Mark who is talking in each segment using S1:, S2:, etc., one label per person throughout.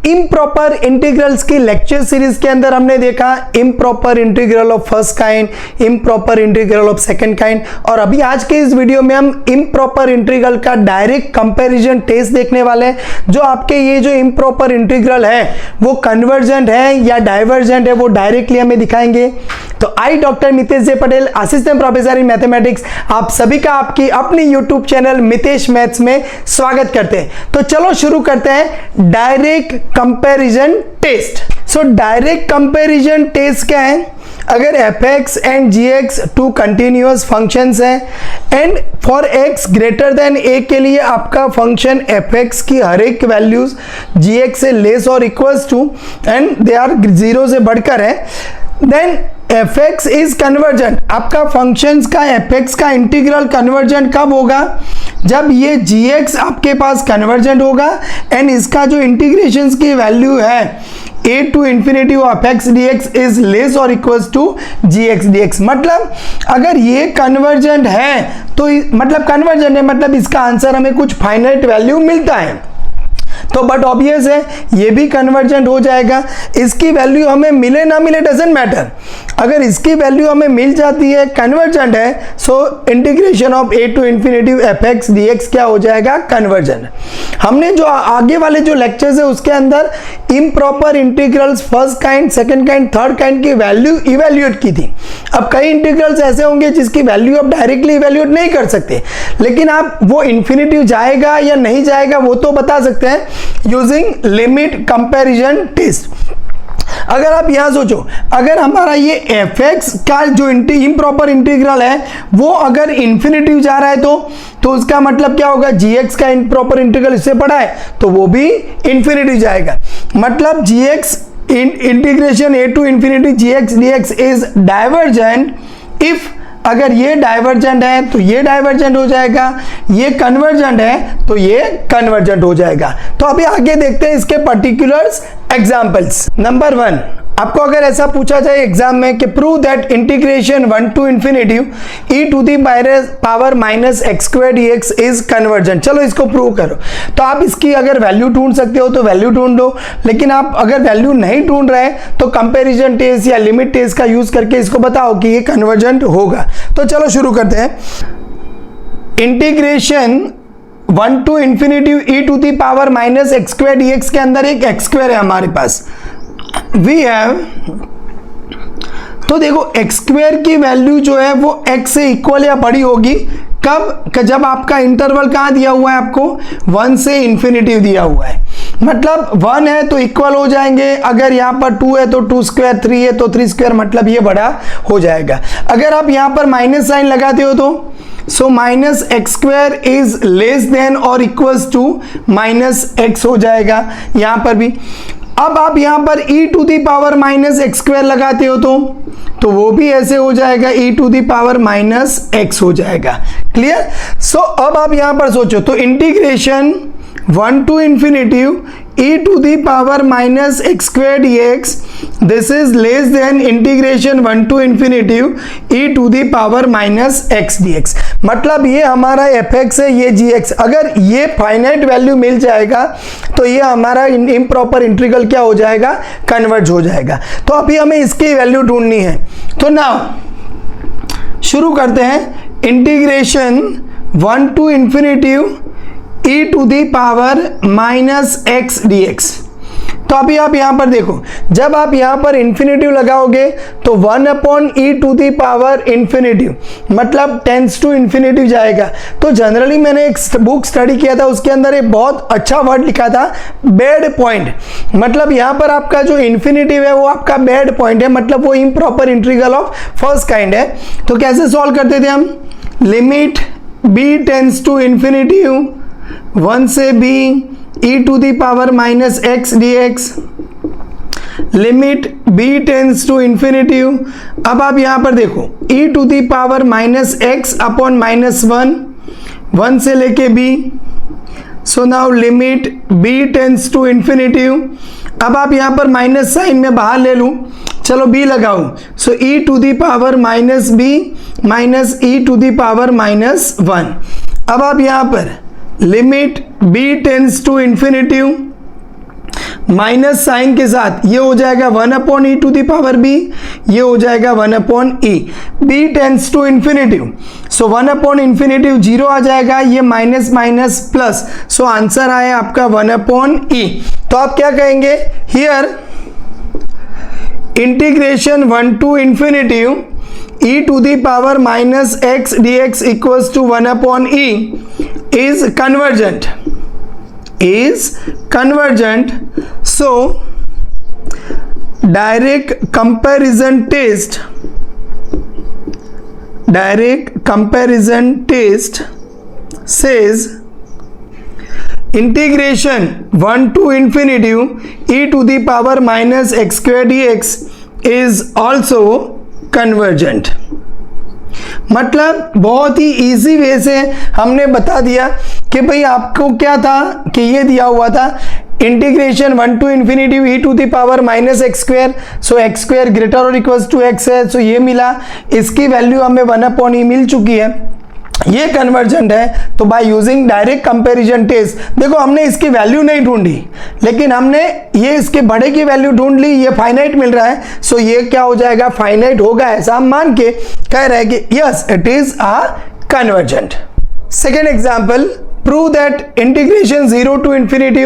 S1: Improper integrals की lecture series के अंदर हमने देखा improper integral of first kind, improper integral of second kind, और अभी आज के इस वीडियो में हम इम्प्रॉपर इंटीग्रल का डायरेक्ट कंपैरिजन टेस्ट देखने वाले हैं। जो आपके ये जो इम्प्रॉपर इंटीग्रल है वो कन्वर्जेंट है या डाइवर्जेंट है वो डायरेक्टली हमें दिखाएंगे। तो I doctor Mitesh J Patel, assistant professor in mathematics, आप सभी का आपकी अपनी यूट्यूब चैनल मितेश मैथ्स में स्वागत करते हैं। तो चलो शुरू करते हैं direct comparison test. So direct comparison test क्या है? अगर fx and gx two continuous functions हैं and for x greater than a के लिए आपका फंक्शन fx की हर एक वैल्यूज gx से लेस और equals to and they are 0 से बढ़कर है, देन fx इज कन्वर्जेंट। आपका फंक्शंस का fx का इंटीग्रल कन्वर्जेंट कब होगा? जब ये gx आपके पास कन्वर्जेंट होगा एंड इसका जो इंटीग्रेशन की वैल्यू है a to infinity of x dx is less और इक्वल्स टू gx dx। मतलब अगर ये कन्वर्जेंट है तो मतलब कन्वर्जेंट है मतलब इसका आंसर हमें कुछ फाइनाइट वैल्यू मिलता है। तो बट ऑब्वियस है ये भी कन्वर्जेंट हो जाएगा। इसकी वैल्यू हमें मिले ना मिले डजंट मैटर, अगर इसकी वैल्यू हमें मिल जाती है कन्वर्जेंट है, so integration of a to infinity fx dx क्या हो जाएगा? कन्वर्जेंट। हमने जो आगे वाले जो लेक्चर्स है उसके अंदर improper integrals first kind, second kind, third kind की वैल्यू इवेल्युएट की थी। अब कई इंटीग्रल्स ऐसे होंगे जिसकी वैल्यू आप डायरेक्टली इवेल्युएट नहीं कर सकते, लेकिन आप वो इंफिनिटी जाएगा या नहीं जाएगा वो तो बता सकते हैं यूजिंग लिमिट कंपैरिजन टेस्ट। अगर आप यहां सोचो, अगर हमारा ये fx का जो इम्प्रॉपर इंटीग्रल है वो अगर इंफिनिटी जा रहा है तो उसका मतलब क्या होगा? gx का इम्प्रॉपर इंटीग्रल इससे बड़ा है तो वो भी इंफिनिटी जाएगा। मतलब gx integration a to infinity gx dx is divergent if अगर ये डाइवर्जेंट है तो ये डाइवर्जेंट हो जाएगा, ये कन्वर्जेंट है तो ये कन्वर्जेंट हो जाएगा। तो अभी आगे देखते हैं इसके पर्टिकुलर्स एग्जांपल्स। नंबर 1, आपको अगर ऐसा पूछा जाए एग्जाम में कि prove that integration 1 to infinity e to the power minus x square dx is convergent. चलो इसको प्रूव करो। तो आप इसकी अगर वैल्यू ढूंढ सकते हो तो वैल्यू ढूंढ लो, लेकिन आप अगर वैल्यू नहीं ढूंढ रहे तो कंपैरिजन टेस्ट या लिमिट टेस्ट का यूज करके इसको बताओ कि ये कन्वर्जेंट होगा। तो चलो शुरू करते हैं। Integration 1 to infinity e to the power minus x square dx के अंदर एक एक्स स्क्वायर है हमारे पास, वी हैव। तो देखो एक्स स्क्वायर की वैल्यू जो है वो x से इक्वल या बड़ी होगी कब? जब आपका इंटरवल कहाँ दिया हुआ है? आपको 1 से इंफिनिटी दिया हुआ है। मतलब 1 है तो इक्वल हो जाएंगे, अगर यहाँ पर 2 है तो 2 स्क्वायर, 3 है तो 3 स्क्वायर, मतलब ये बड़ा हो जाएगा। अगर आप यहाँ पर माइनस साइन लगाते हो तो so minus x square is less then और इक्वल्स टू माइनस एक्स हो जाएगा यहाँ पर भी। अब आप यहां पर e to the power minus x square लगाते हो तो वो भी ऐसे हो जाएगा, e to the power minus x हो जाएगा। क्लियर? सो अब आप यहां पर सोचो तो integration 1 to infinity e to the power minus x square dx this is less than integration 1 to infinity e to the power minus x dx। मतलब ये हमारा fx है, ये gx, अगर ये फाइनाइट वैल्यू मिल जाएगा तो ये हमारा इम्प्रॉपर इंटीग्रल क्या हो जाएगा? कन्वर्ज हो जाएगा। तो अभी हमें इसकी वैल्यू ढूंढनी है। तो नाउ शुरू करते हैं। Integration 1 to infinity e to the power minus x dx। तो अभी आप यहां पर देखो, जब आप यहां पर इंफिनिटी लगाओगे तो 1 upon e to the power infinity मतलब टेंस टू इंफिनिटी जाएगा। तो जनरली मैंने एक बुक स्टडी किया था उसके अंदर एक बहुत अच्छा वर्ड लिखा था, बेड पॉइंट। मतलब यहां पर आपका जो इंफिनिटी है वो आपका बेड पॉइंट है, मतलब वो improper integral of first kind है। तो कैसे सॉल्व करते थे हम? Limit b tends to infinity 1 से b e to the power minus x dx, limit b tends to infinity. अब आप यहां पर देखो e to the power minus x upon minus 1 से लेके b। So now limit b tends to infinity. अब आप यहां पर माइनस साइन में बाहर ले लूं, चलो b लगाओ। So e to the power minus b minus e to the power minus 1। अब आप यहां पर limit b tends to infinity minus sign के साथ ये हो जाएगा 1/e to the power b, ये हो जाएगा 1/e। b tends to infinitive, so 1/∞ 0 आ जाएगा, ये minus minus plus, so answer आया आपका 1/e। तो आप क्या कहेंगे here integration 1 to infinitive e to the power minus x dx equals to 1/e is convergent, so direct comparison test says integration 1 to infinity e to the power minus x square dx is also convergent. मतलब बहुत ही easy way से हमने बता दिया कि भाई आपको क्या था कि ये दिया हुआ था integration 1 to infinity e to the power minus x square, so x square greater और इक्वल्स टू एक्स है, सो ये मिला, इसकी वैल्यू हमें 1/e मिल चुकी है, ये कन्वर्जेंट है। तो by using direct comparison test, देखो हमने इसकी वैल्यू नहीं ढूंढी लेकिन हमने ये इसके बड़े की वैल्यू ढूंढ ली, ये फाइनाइट मिल रहा है, सो ये क्या हो जाएगा फाइनाइट होगा, ऐसा हम मान के कह रहे हैं कि yes it is a convergent. Second example, prove that integration 0 to infinity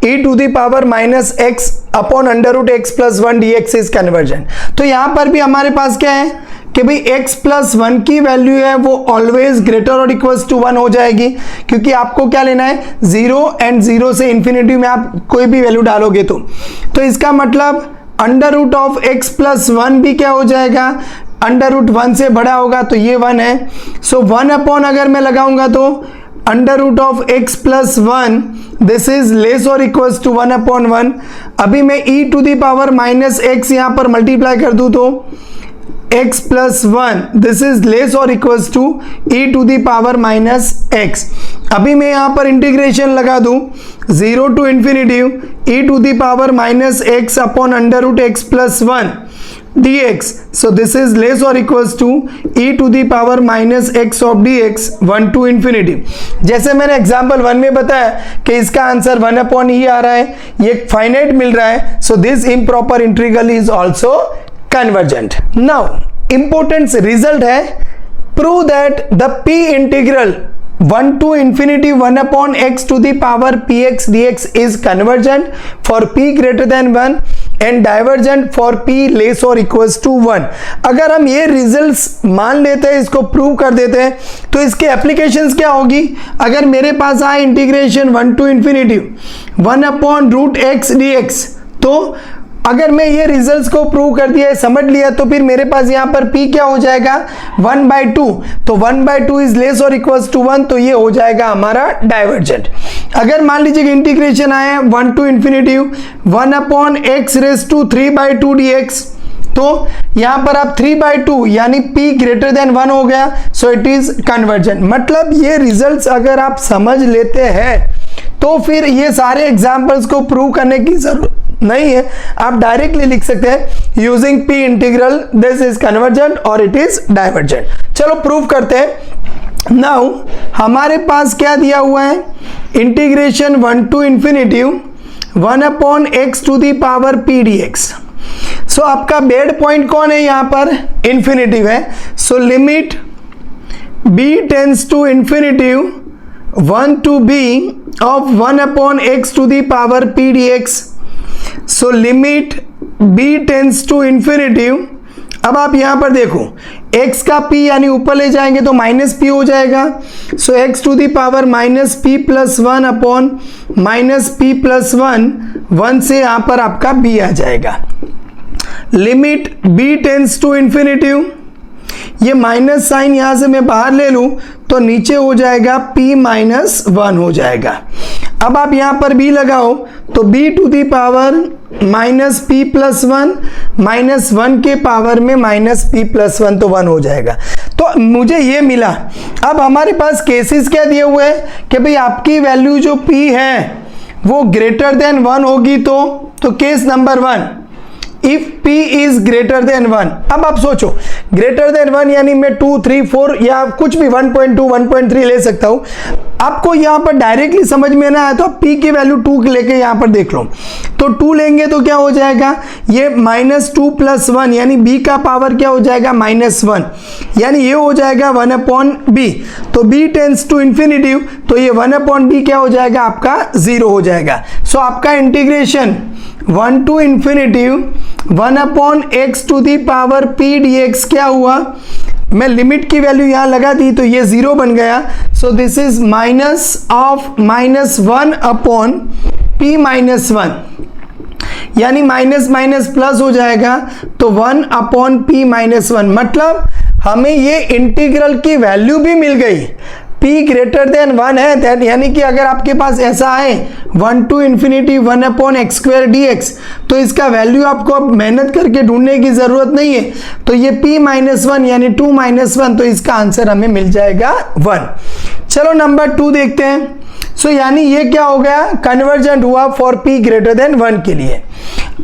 S1: e to the power minus x upon under root x plus 1 dx is convergent। तो यहां पर भी हमारे पास क्या है कि भाई x प्लस 1 की वैल्यू है वो ऑलवेज ग्रेटर और इक्वल्स टू 1 हो जाएगी, क्योंकि आपको क्या लेना है 0 एंड 0 से इन्फिनिटी में आप कोई भी वैल्यू डालोगे तो इसका मतलब under root of x plus 1 भी क्या हो जाएगा, अंडर रूट 1 से बड़ा होगा, तो ये 1 है, सो 1 अपॉन अगर मैं लगाऊंगा तो under root of x plus 1 this is less और इक्वल्स टू 1/1। अभी मैं e to the power minus x यहां पर मल्टीप्लाई कर दूं तो x plus 1 this is less और equals to e to the power minus x। अभी मैं यहां पर इंटीग्रेशन लगा दूं 0 to infinity e to the power minus x upon under root x plus 1 dx, so this is less or equals to e to the power minus x of dx 1 to infinity। जैसे मैंने example 1 में बताया कि इसका answer 1/e आ रहा है, ये finite मिल रहा है, so this improper integral is also convergent। now important result है, prove that the p integral 1 to infinity 1/x to the power px dx is convergent for p greater than 1 and divergent for p less or equals to 1। अगर हम ये results मान लेते हैं, इसको prove कर देते हैं, तो इसके एप्लीकेशंस क्या होगी, अगर मेरे पास आए integration 1 to infinity 1/√x dx, तो अगर मैं ये रिजल्ट्स को प्रूव कर दिया, समझ लिया, तो फिर मेरे पास यहाँ पर p क्या हो जाएगा 1/2, तो 1/2 इज लेस और इक्वल्स टू 1, तो ये हो जाएगा हमारा डाइवर्जेंट। अगर मान लीजिए कि इंटीग्रेशन आया 1 to infinity 1/x raise to 3/2 dx, तो यहां पर आप 3/2 यानी p ग्रेटर देन 1 हो गया, सो इट इज कन्वर्जेंट। मतलब ये रिजल्ट्स अगर आप समझ लेते हैं तो फिर ये सारे एग्जांपल्स को प्रूव करने की जरूरत नहीं है, आप डायरेक्टली लिख सकते हैं using p integral this is convergent और इट इज डाइवर्जेंट। चलो प्रूव करते हैं। नाउ हमारे पास क्या दिया हुआ है, integration 1 to infinity 1/x to the power p dx। So आपका बेड पॉइंट कौन है, यहां पर इन्फिनिटिव है, so limit b tends to infinitive 1 to b of 1/x to the power p dx, so limit b tends to infinity। अब आप यहां पर देखो x का p यानी ऊपर ले जाएंगे तो माइनस p हो जाएगा, so x to the power minus p plus 1 upon minus p plus 1 से यहां पर आपका b आ जाएगा। Limit b tends to infinity, ये माइनस साइन यहां से मैं बाहर ले लूं तो नीचे हो जाएगा p माइनस 1 हो जाएगा। अब आप यहां पर b लगाओ तो b to the power minus p plus 1 minus 1 के पावर में माइनस p प्लस 1, तो 1 हो जाएगा। तो मुझे ये मिला। अब हमारे पास केसेस क्या दिए हुए हैं कि भाई आपकी वैल्यू जो p है वो ग्रेटर देन 1 होगी, तो case number 1 if p is greater than 1। अब आप सोचो ग्रेटर देन 1 यानी मैं 2, 3, 4 या कुछ भी 1.2, 1.3 ले सकता हूं। आपको यहां पर डायरेक्टली समझ में ना आए तो आप p की वैल्यू 2 लेके यहां पर देख लो। तो 2 लेंगे तो क्या हो जाएगा, ये -2 + 1 यानी b का पावर क्या हो जाएगा -1, यानी ये हो जाएगा 1/b। तो b टेंड्स टू इंफिनिटी, तो ये 1/b क्या हो जाएगा आपका 0 हो जाएगा। सो आपका integration 1 to infinity 1/x⁻p dx क्या हुआ, मैं लिमिट की वैल्यू यहां लगा दी तो ये 0 बन गया। सो दिस इज -1/p-1 यानी माइनस माइनस प्लस हो जाएगा तो 1/p-1। मतलब हमें ये इंटीग्रल की वैल्यू भी मिल गई, p ग्रेटर देन 1 है, यानी कि अगर आपके पास ऐसा है 1 to infinity 1/x² dx तो इसका वैल्यू आपको अब मेहनत करके ढूंढने की जरूरत नहीं है। तो ये p-1 यानी 2 - 1, तो इसका आंसर हमें मिल जाएगा 1। चलो नंबर 2 देखते हैं। सो यानी ये क्या हो गया, कन्वर्जेंट हुआ फॉर p ग्रेटर देन 1 के लिए।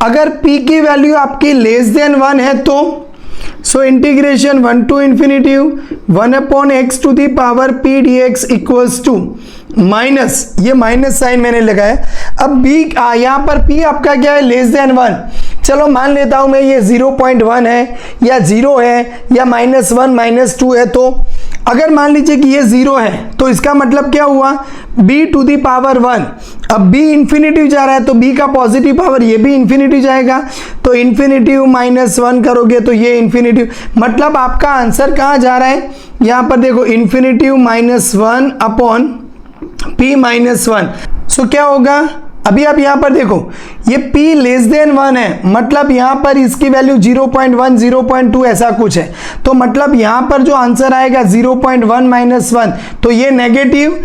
S1: अगर p की वैल्यू आपकी लेस देन 1 है तो so integration 1 to infinity 1/x⁻p dx equals to minus, ये माइनस साइन मैंने लगाया। अब b यहाँ पर p आपका क्या है, लेस देन 1। चलो मान लेता हूं मैं ये 0.1 है या 0 है या -1 -2 है। तो अगर मान लीजिए कि ये 0 है तो इसका मतलब क्या हुआ, b⁻1। अब b इंफिनिटी जा रहा है तो b का पॉजिटिव पावर ये भी इंफिनिटी जाएगा, तो इंफिनिटी -1 करोगे तो ये इंफिनिटी, मतलब आपका आंसर कहाँ जा रहा है, यहाँ पर देखो इंफिनिटी -1/p-1। सो क्या होगा, अभी आप यहां पर देखो ये p लेस देन 1 है, मतलब यहां पर इसकी वैल्यू 0.1 0.2 ऐसा कुछ है। तो मतलब यहां पर जो आंसर आएगा 0.1 -1, तो ये नेगेटिव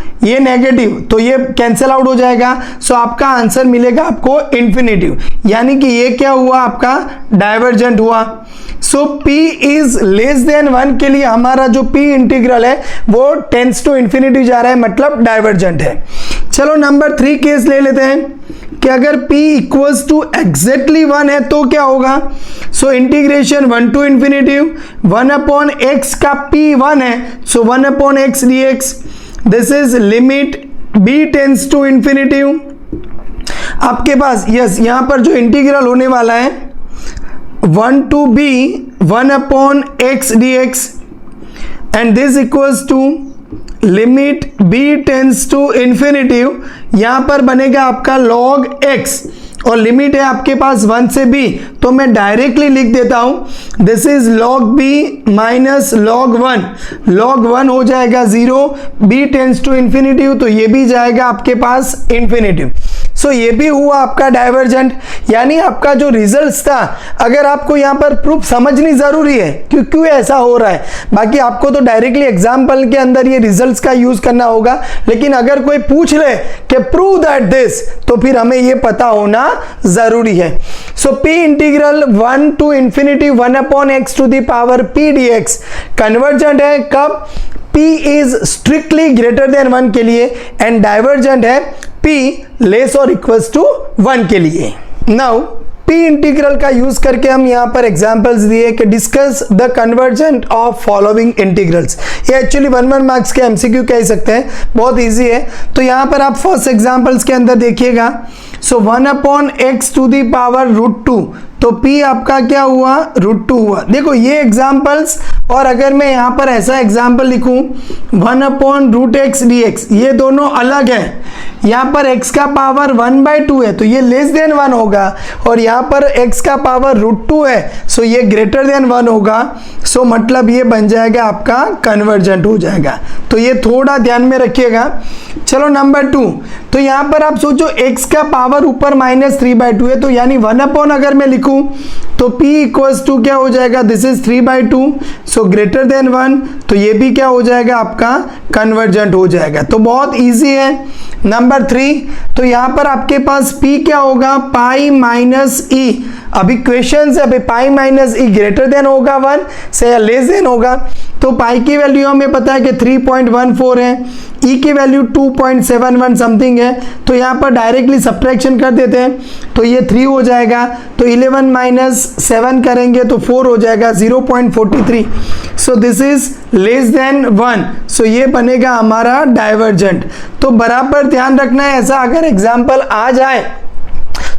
S1: तो ये कैंसिल आउट हो जाएगा। सो आपका आंसर मिलेगा आपको इन्फिनिटिव, यानी कि ये क्या हुआ आपका डाइवर्जेंट हुआ। सो p इज लेस देन 1 के लिए हमारा जो p इंटीग्रल है वो टेंड्स टू इंफिनिटी जा रहा है, मतलब डाइवर्जेंट है। चलो नंबर 3 केस ले लेते हैं कि अगर p इक्वल्स टू एग्जैक्टली 1 है तो क्या होगा। सो इंटीग्रेशन 1 to infinity 1/x का p 1 है, so 1/x dx। This is limit b tends to infinity. आपके पास यस यहां पर जो इंटीग्रल होने वाला है 1 to b 1/x dx and this equals to limit b tends to infinity. यहां पर बनेगा आपका log x और लिमिट है आपके पास 1 से b, तो मैं डायरेक्टली लिख देता हूं this is log b minus log 1। log 1 हो जाएगा 0, b टेंड्स टू इंफिनिटी तो ये भी जाएगा आपके पास इंफिनिटी। सो ये भी हुआ आपका डाइवर्जेंट, यानी आपका जो रिजल्ट था, अगर आपको यहाँ पर प्रूफ समझनी जरूरी है कि क्यों ऐसा हो रहा है, बाकी आपको तो डायरेक्टली एग्जाम्पल के अंदर ये रिजल्ट्स का यूज करना होगा, लेकिन अगर कोई पूछ ले कि प्रूव दैट दिस, तो फिर हमें ये पता होना जरूरी है। सो p integral 1 to infinity 1/x⁻p dx convergent है कब, p is strictly greater than 1 के लिए एंड डाइवर्जेंट है p लेस और इक्वल्स टू 1 के लिए। नाउ p इंटीग्रल का यूज करके हम यहां पर एग्जांपल्स दिए कि discuss the convergent of following integrals. ये एक्चुअली 1 मार्क्स के एमसीक्यू कह सकते हैं, बहुत इजी है। तो यहां पर आप फर्स्ट एग्जांपल्स के अंदर देखिएगा। सो 1/x⁻√2, तो p आपका क्या हुआ, √2 हुआ। देखो ये एग्जांपल्स, और अगर मैं यहां पर ऐसा एग्जांपल लिखूं 1/√x dx, ये दोनों अलग है। यहां पर x का पावर 1/2 है तो ये लेस देन 1 होगा, और यहां पर x का पावर √2 है, सो ये ग्रेटर देन 1 होगा। सो मतलब ये बन जाएगा आपका कन्वर्जेंट हो जाएगा, तो ये थोड़ा ध्यान में रखिएगा। चलो नंबर 2, तो यहां पर आप सोचो x का पावर ऊपर -3/2 है, तो यानी 1 अगर मैं लिखूं तो p इक्वल्स टू क्या हो जाएगा, this is 3/2, so greater than 1, तो ये भी क्या हो जाएगा आपका कन्वर्जेंट हो जाएगा। तो बहुत इजी है। नंबर 3, तो यहां पर आपके पास p क्या होगा, पाई -e अभी क्वेश्चन से अभी पाई माइनस ई ग्रेटर देन होगा 1 से या लेस देन होगा, तो पाई की वैल्यू हमें पता है कि 3.14 है, ई की वैल्यू 2.71 समथिंग है, तो यहाँ पर डायरेक्टली सब्ट्रैक्शन कर देते हैं, तो ये 3 हो जाएगा, तो 11 माइनस 7 करेंगे तो 4 हो जाएगा, 0.43। सो दिस इज लेस देन 1, सो ये बनेगा हमारा डाइवर्जेंट। तो बराबर ध्यान रखना है, ऐसा अगर एग्जाम्पल आ जाए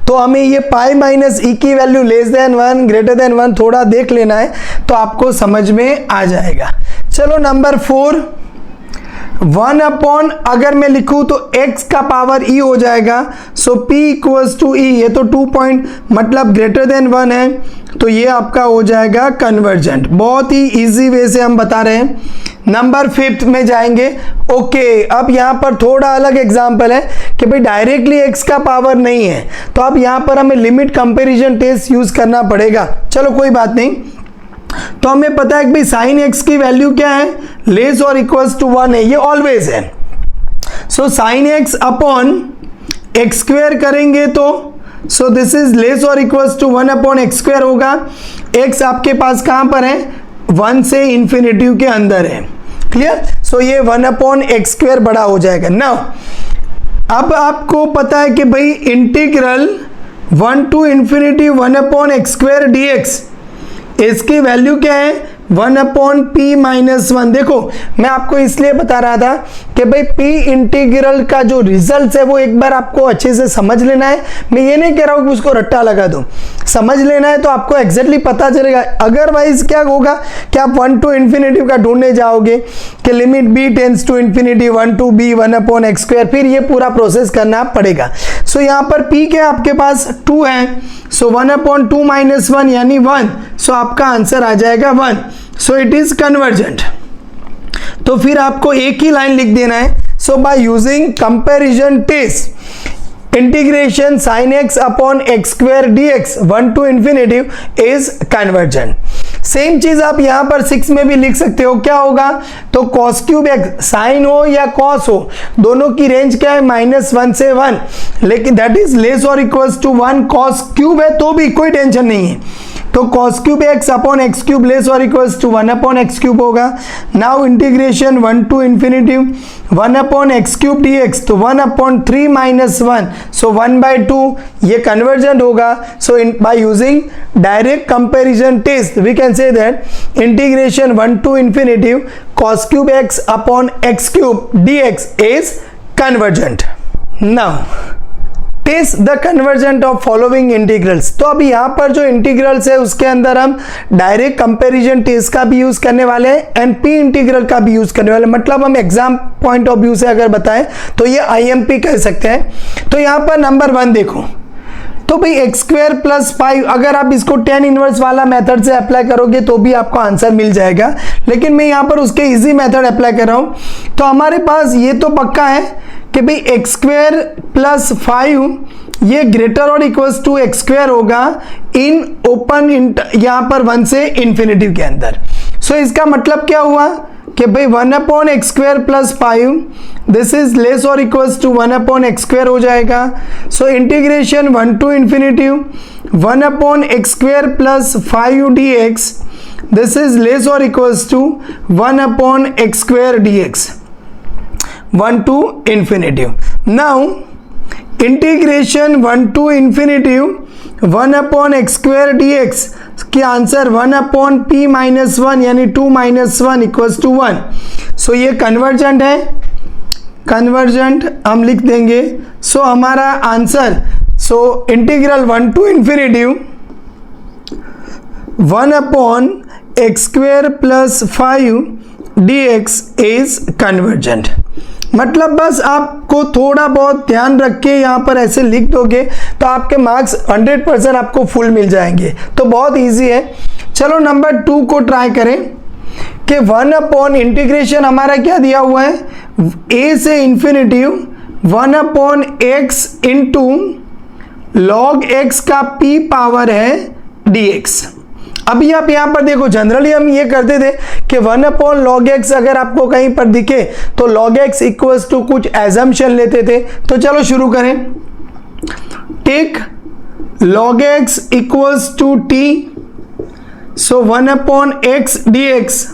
S1: तो हमें ये पाई माइनस ई की value less than 1 greater than 1 थोड़ा देख लेना है, तो आपको समझ में आ जाएगा। चलो नंबर 4, 1 अपॉन अगर मैं लिखूं तो x का पावर e हो जाएगा, सो p इक्वल्स टू e, ये तो 2 पॉइंट मतलब ग्रेटर देन 1 है, तो ये आपका हो जाएगा कन्वर्जेंट। बहुत ही इजी वे से हम बता रहे हैं। नंबर 5 में जाएंगे। ओके, अब यहाँ पर थोड़ा अलग एग्जांपल है कि भाई डायरेक्टली x का पावर नहीं है, तो अब यहाँ पर हमें लिमिट कंपैरिजन टेस्ट यूज करना पड़ेगा। चलो कोई बात नहीं, तो हमें पता है कि भाई साइन x की वैल्यू क्या है, लेस और इक्वल्स टू 1 है, ये ऑलवेज है। So sine x upon x square करेंगे तो सो दिस इज लेस और equals to 1 upon x square होगा। x आपके पास कहां पर है, 1 से इन्फिनिटी के अंदर है, क्लियर। सो ये 1 अपॉन एक्स स्क्वायर बड़ा हो जाएगा। नाउ अब आपको पता है कि भाई integral 1 to infinity 1 upon x square dx, इसकी वैल्यू क्या है, 1 अपॉन पी माइनस 1। देखो मैं आपको इसलिए बता रहा था कि भाई पी इंटीग्रल का जो रिजल्ट है वो एक बार आपको अच्छे से समझ लेना है। मैं ये नहीं कह रहा हूँ कि उसको रट्टा लगा दो, समझ लेना है तो आपको एग्जैक्टली पता चलेगा। अदरवाइज क्या होगा कि आप 1 टू इन्फिनिटी का ढूंढने जाओगे कि limit b tends to infinity 1 to b 1 upon x square, फिर ये पूरा प्रोसेस करना पड़ेगा। सो यहाँ पर p के आपके पास 2 है, सो 1 अपॉन 2 माइनस 1 यानी 1, सो आपका आंसर आ जाएगा 1। So it is convergent. तो फिर आपको एक ही लाइन लिख देना है। So by using comparison test integration sine x upon x square dx 1 to infinity is convergent. Same चीज आप यहां पर 6 में भी लिख सकते हो। क्या होगा, तो कॉस क्यूब एक्स, साइन हो या कॉस हो, दोनों की रेंज क्या है, -1 से 1, लेकिन दैट इज लेस और इक्वल्स टू 1। कॉस क्यूब है तो भी कोई टेंशन नहीं है, तो cos cube x upon x cube less और equals to 1 upon x cube होगा। Now integration 1 to infinity 1 upon x cube dx, तो 1 अपॉन 3 माइनस 1, सो 1/2, ये कन्वर्जेंट होगा। So by using direct comparison test we can say that integration 1 to infinity cos cube x upon x cube dx is convergent. Now test the convergent of following integrals. तो अभी यहाँ पर जो integrals है उसके अंदर हम डायरेक्ट कंपैरिजन टेस्ट का भी यूज करने वाले हैं एंड पी इंटीग्रल का भी यूज करने वाले हैं। मतलब हम एग्जाम पॉइंट ऑफ व्यू से अगर बताएं तो ये IMP कह सकते हैं। तो यहाँ पर नंबर 1 देखो, तो भाई एक्स स्क्वायर प्लस 5, अगर आप इसको tan इनवर्स वाला मेथड से अप्लाई करोगे तो भी आपको आंसर मिल जाएगा, लेकिन मैं यहाँ पर उसके इजी मेथड अप्लाई कर रहा हूँ। तो हमारे पास ये तो पक्का है कि भाई एक्स स्क्वायर प्लस 5 ये ग्रेटर और इक्वल्स टू एक्स स्क्वायर होगा इन ओपन यहाँ पर 1 से इन्फिनिटी के अंदर। सो इसका मतलब क्या हुआ कि भाई 1 upon x square plus 5 this is less और equals to 1 upon x square हो जाएगा। So integration 1 to infinity 1 upon x square plus 5 dx this is less और equals to 1 upon x square dx 1 to infinity. Now integration 1 to infinity 1 upon x square dx की answer 1 upon p minus 1 यानी 2 minus 1 equals to 1। सो ये convergent है, convergent हम लिख देंगे। सो हमारा answer, so integral 1 to infinity 1 upon x square plus 5 dx is convergent। मतलब बस आपको थोड़ा बहुत ध्यान रख के यहाँ पर ऐसे लिख दोगे तो आपके मार्क्स 100% आपको फुल मिल जाएंगे। तो बहुत इजी है। चलो नंबर 2 को ट्राई करें कि 1 अपॉन इंटीग्रेशन हमारा क्या दिया हुआ है, a से infinity 1 upon x into log x का p पावर है dx। अभी आप यहाँ पर देखो, जनरली हम ये करते थे कि 1 अपॉन लॉग एक्स अगर आपको कहीं पर दिखे तो लॉग एक्स इक्वल्स टू कुछ एजम्पशन लेते थे। तो चलो शुरू करें। Take log x equals to t, so 1 upon x d x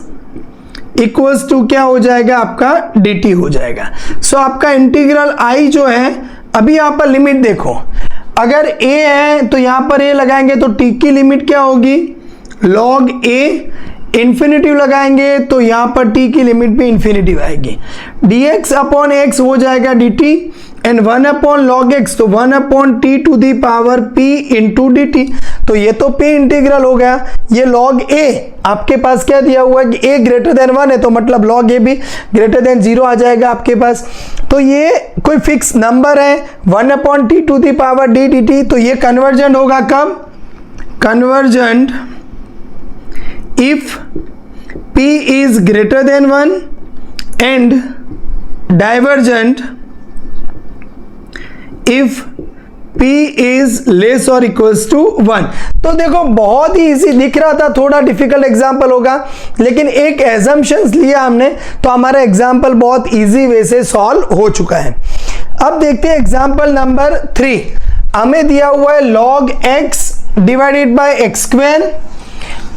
S1: equals to क्या हो जाएगा आपका dt हो जाएगा। सो आपका इंटीग्रल I जो है, अभी यहां पर लिमिट देखो, अगर a है तो यहां पर a लगाएंगे तो t की लिमिट क्या होगी log a, इन्फिनिटिव लगाएंगे तो यहां पर t की लिमिट भी इन्फिनिटिव आएगी, dx अपॉन x हो जाएगा dt and 1 upon log x, तो 1 upon t to the power p into d t. तो ये तो p इंटीग्रल हो गया। ये log a आपके पास क्या दिया हुआ है कि a ग्रेटर देन 1 है, तो मतलब log a भी ग्रेटर देन 0 आ जाएगा आपके पास। तो ये कोई फिक्स नंबर है 1 upon t to the power d d t, तो ये कन्वर्जेंट होगा कब, convergent if p is greater than 1 and divergent if p is less और इक्वल्स टू 1। तो देखो बहुत ही इजी दिख रहा था, थोड़ा डिफिकल्ट एग्जांपल होगा, लेकिन एक एजम्पशंस लिया हमने तो हमारा एग्जांपल बहुत इजी वे से सॉल्व हो चुका है। अब देखते हैं एग्जांपल नंबर 3। हमें दिया हुआ है log x divided by x square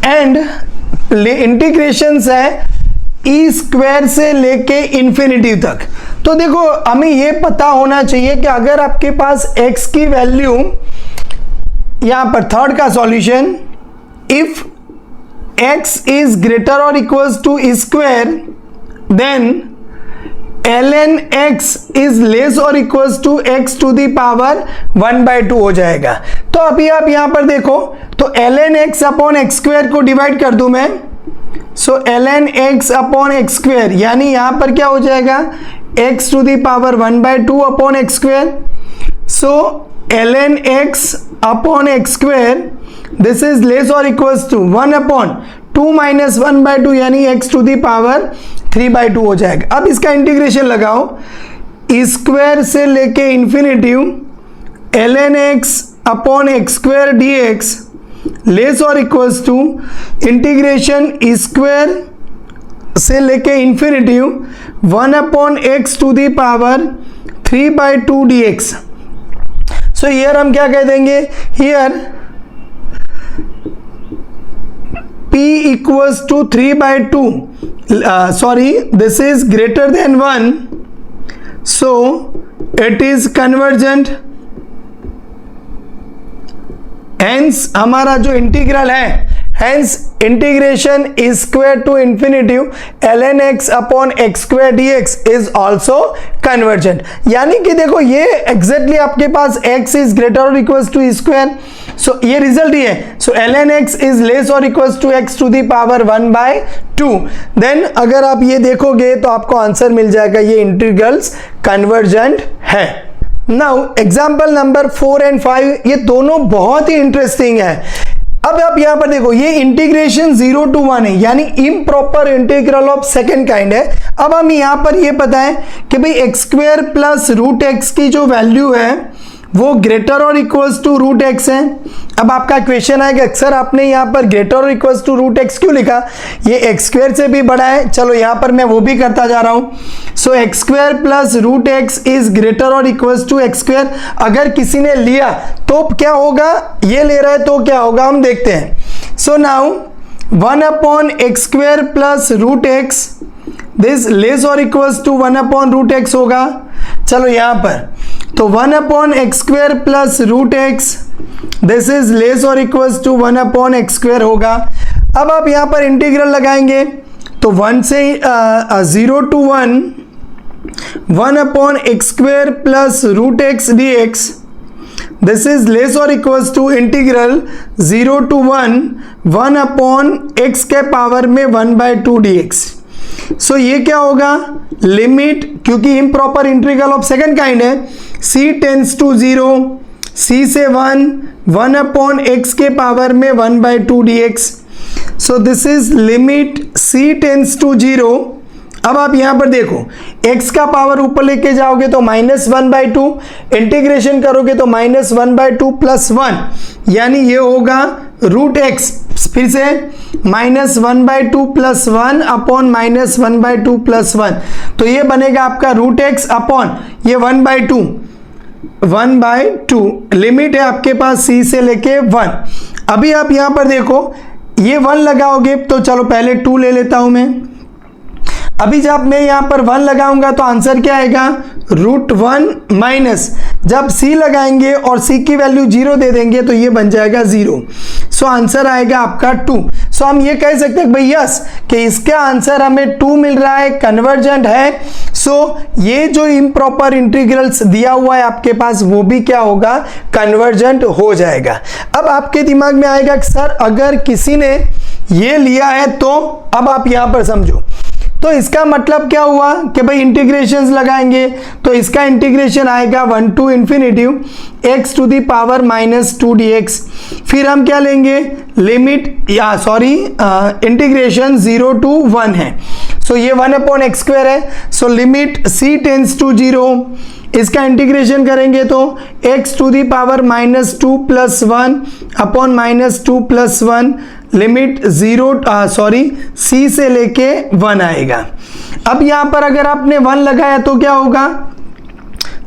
S1: and integrations है ई स्क्वायर से लेके इंफिनिटी तक। तो देखो हमें ये पता होना चाहिए कि अगर आपके पास x की वैल्यू, यहां पर थर्ड का solution, if x is greater और equals to square then ln x is less और equals to x to the power 1/2 हो जाएगा। तो अभी आप यहां पर देखो, तो ln x upon x square को डिवाइड कर दूं मैं, so ln x upon x square, यानी यहां पर क्या हो जाएगा x to the power 1/2 upon x square. So ln x upon x square, this is less और इक्वल्स टू 1 अपॉन 2 माइनस 1/2 यानी x टू दी पावर 3/2 हो जाएगा। अब इसका इंटीग्रेशन लगाओ, स्क्वायर से लेके infinitive ln x upon x square dx less और इक्वल्स टू इंटीग्रेशन स्क्वायर से लेके infinitive 1 upon x to the power 3/2 dx। So here हम क्या कह देंगे, here p equals to 3/2, sorry this is greater than 1, so it is convergent. Hence हमारा जो integral है, hence integration square to infinitive ln x upon x square dx is also convergent. यानी कि देखो ये एग्जैक्टली आपके पास x इज ग्रेटर और इक्वल्स टू स्क्वायर, सो ये रिजल्ट ही है। So ln x is less और equals to x to the power 1/2। Then अगर आप ये देखोगे तो आपको आंसर मिल जाएगा, ये इंटीग्रल्स कन्वर्जेंट है। नाउ एग्जाम्पल नंबर 4 एंड 5, ये दोनों बहुत ही इंटरेस्टिंग है। अब आप यहां पर देखो, ये इंटीग्रेशन 0 to 1 है, यानी improper integral of second kind है। अब हम यहां पर ये पता है कि भाई x square plus root x की जो वैल्यू है वो ग्रेटर और इक्वल्स टू रूट एक्स है। अब आपका क्वेश्चन है कि अक्सर आपने यहाँ पर ग्रेटर और इक्वल्स टू रूट एक्स क्यों लिखा, ये एक्स स्क्वायर से भी बड़ा है। चलो यहाँ पर मैं वो भी करता जा रहा हूँ। So x square plus root x is greater और इक्वल्स टू एक्स स्क्वायर। अगर किसी ने लिया तो क्या होगा, ये ले रहा है तो क्या होगा हम देखते हैं। So now 1 upon x square plus root x, this less और equals to 1 upon root x होगा। चलो यहाँ पर तो 1 upon x square plus root x, this is less और equals to 1 upon x square होगा। अब आप यहाँ पर इंटीग्रल लगाएंगे तो 1 से 0 to 1 upon x square plus root x d x, this is less और equals to integral 0 to 1 upon x के पावर में 1/2 dx। सो ये क्या होगा, लिमिट, क्योंकि improper integral of second kind है, c टेंस टू 0, c से 1 अपॉन x के पावर में 1/2 dx। So this is limit c tends to 0। अब आप यहां पर देखो, x का पावर ऊपर लेके जाओगे तो -1/2, इंटीग्रेशन करोगे तो -1/2 प्लस 1, यानी ये होगा रूट एक्स, फिर से -1/2 प्लस 1 अपॉन -1/2 प्लस 1, तो ये बनेगा आपका रूट एक्स अपॉन ये 1/2, 1/2 लिमिट है आपके पास c से लेके 1। अभी आप यहां पर देखो ये 1 लगाओगे तो चलो पहले 2 ले लेता हूं मैं। अभी जब मैं यहां पर 1 लगाऊंगा तो आंसर क्या आएगा, √1 माइनस, जब c लगाएंगे और c की वैल्यू 0 दे देंगे तो ये बन जाएगा 0। सो आंसर आएगा आपका 2। सो हम ये कह सकते हैं भाई यस कि इसका आंसर हमें 2 मिल रहा है, कन्वर्जेंट है। सो ये जो इम्प्रॉपर इंटीग्रल्स दिया हुआ है आपके पास वो भी क्या होगा, कन्वर्जेंट हो जाएगा। अब आपके दिमाग में आएगा कि सर अगर किसी ने ये लिया है तो अब आप यहां पर समझो, तो इसका मतलब क्या हुआ कि भाई इंटीग्रेशंस लगाएंगे तो इसका इंटीग्रेशन आएगा 1 to infinity x to the power -2 dx। फिर हम क्या लेंगे, लिमिट या सॉरी इंटीग्रेशन 0 to 1 है। सो ये 1/x² है। So limit c tends to 0, इसका इंटीग्रेशन करेंगे तो x to the power -2 + 1 upon -2 + 1 limit c से लेके 1 आएगा। अब यहां पर अगर आपने 1 लगाया तो क्या होगा,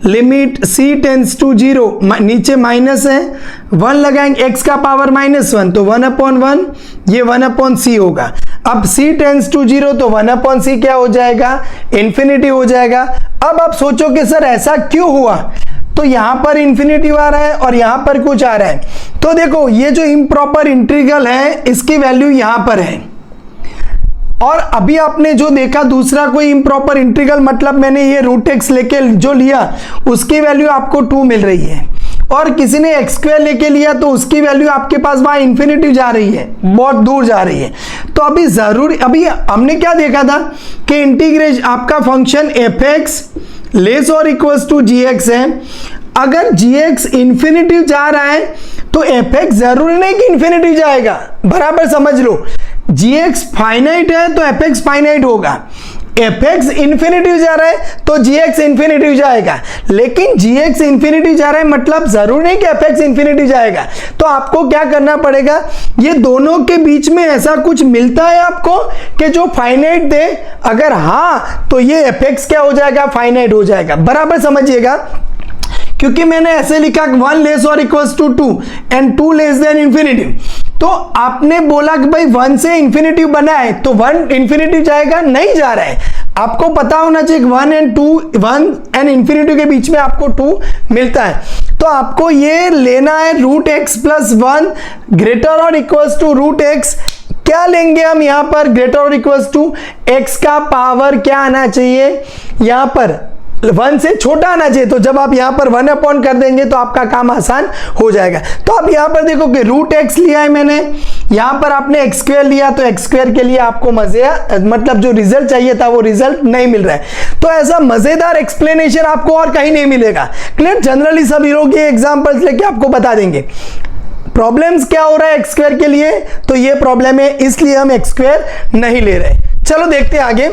S1: लिमिट c टेंड्स टू 0, नीचे माइनस है, 1 लगाएंगे x का पावर -1 तो 1/1, ये 1/c होगा। अब c टेंड्स टू 0 तो 1/c क्या हो जाएगा, इंफिनिटी हो जाएगा। अब आप सोचो कि सर ऐसा क्यों हुआ, तो यहां पर इंफिनिटी आ रहा है और यहां पर कुछ आ रहा है। तो देखो ये जो इम्प्रॉपर इंटीग्रल है इसकी वैल्यू यहां पर है, और अभी आपने जो देखा दूसरा कोई इम्प्रॉपर इंटीग्रल, मतलब मैंने ये √x लेके जो लिया उसकी वैल्यू आपको 2 मिल रही है, और किसी ने x² लेके लिया तो उसकी वैल्यू आपके पास वहां इंफिनिटी जा रही है, बहुत दूर जा रही है। तो अभी हमने क्या देखा था कि इंटीग्रेशन आपका फंक्शन f(x) लेस और इक्वल्स टू gx है। अगर gx इंफिनिटी जा रहा है तो f(x) जरूरी नहीं कि इंफिनिटी जाएगा, बराबर समझ लो। gx फाइनाइट है तो f(x) फाइनाइट होगा, f(x) इंफिनिटी जा रहा है तो gx इंफिनिटी जाएगा, लेकिन gx इंफिनिटी जा रहा है मतलब जरूर नहीं कि f(x) इंफिनिटी जाएगा। तो आपको क्या करना पड़ेगा, ये दोनों के बीच में ऐसा कुछ मिलता है आपको कि जो फाइनाइट दे, अगर हाँ तो ये f(x) क्या हो जाएगा, फाइनाइट हो जाएगा, बराबर समझिएगा। क्योंकि मैंने ऐसे लिखा 1 लेस और equals to 2 and 2 less than infinity, तो आपने बोला कि भाई 1 से इंफिनिटी बना है तो 1 इंफिनिटी जाएगा, नहीं जा रहा है। आपको पता होना चाहिए 1 एंड इंफिनिटी के बीच में आपको 2 मिलता है। तो आपको ये लेना है √x + 1 ग्रेटर और इक्वल्स टू √x। क्या लेंगे हम यहां पर, ग्रेटर और इक्वल्स टू x का पावर क्या आना चाहिए, यहां पर 1 से छोटा आना चाहिए। तो जब आप यहां पर 1 कर देंगे तो आपका काम आसान हो जाएगा। तो अब यहां पर देखो कि √x लिया है मैंने, यहां पर आपने x² लिया तो x² के लिए आपको मतलब जो रिजल्ट चाहिए था वो रिजल्ट नहीं मिल रहा है। तो ऐसा मजेदार एक्सप्लेनेशन आपको और कहीं नहीं मिलेगा। क्लियर, जनरली सभी लोग ये एग्जांपल्स लेके आपको बता देंगे। प्रॉब्लम्स क्या हो रहा है x² के लिए, तो ये प्रॉब्लम है इसलिए हम x² नहीं ले रहे। चलो देखते हैं आगे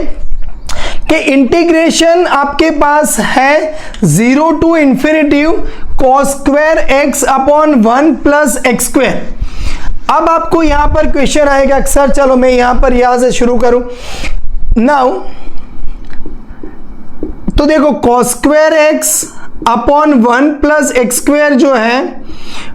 S1: कि इंटीग्रेशन आपके पास है 0 to इंफिनिटी cos² x अपॉन 1 + x²। अब आपको यहां पर क्वेश्चन आएगा, सर चलो मैं यहां से शुरू करूं नाउ। तो देखो cos² x अपॉन 1 + x² जो है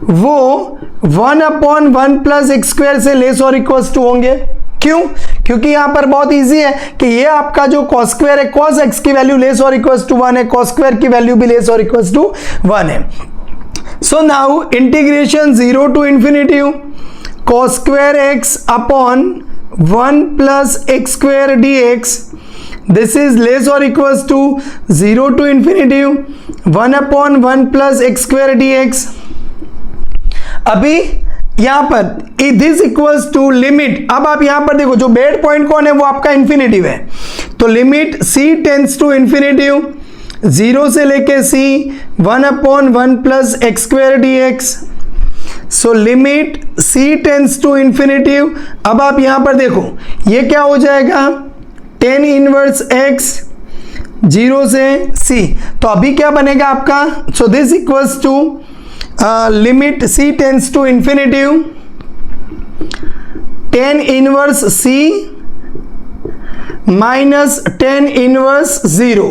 S1: वो 1/1 + x² से लेस और इक्वल्स टू होंगे। क्यों, क्योंकि यहां पर बहुत इजी है कि ये आपका जो cos² है, cos x की वैल्यू लेस और इक्वल्स टू 1 है, cos² की वैल्यू भी लेस और इक्वल्स टू 1 है। So now integration 0 to infinity cos² x अपॉन 1 + x² dx, this is less और equals to 0 to infinity 1/1 + x² dx। अभी यहां पर दिस इक्वल्स टू लिमिट, अब आप यहां पर देखो जो बेड पॉइंट कौन है वो आपका इंफिनिटी है, तो limit c tends to infinity 0 से लेके c 1/1 + x² dx। So limit c tends to infinity. अब आप यहां पर देखो ये क्या हो जाएगा, tan इनवर्स x 0 से c, तो अभी क्या बनेगा आपका, so this equals to limit c tends to infinity tan inverse c minus tan inverse zero,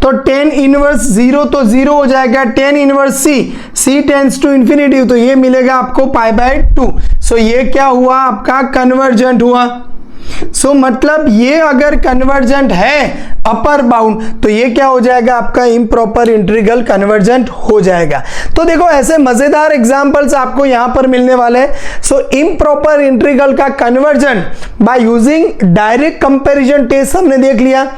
S1: तो टेन इनवर्स जीरो तो जीरो हो जाएगा, tan inverse c tends to infinity, तो ये मिलेगा आपको पाई बाय 2। सो ये क्या हुआ आपका कन्वर्जेंट हुआ। सो मतलब ये अगर कन्वर्जेंट है अपर बाउंड तो ये क्या हो जाएगा आपका इम्प्रॉपर इंटीग्रल कन्वर्जेंट हो जाएगा। तो देखो ऐसे मजेदार एग्जांपल्स आपको यहां पर मिलने वाले हैं। सो इम्प्रॉपर इंटीग्रल का convergent by using direct comparison test हमने देख लिया।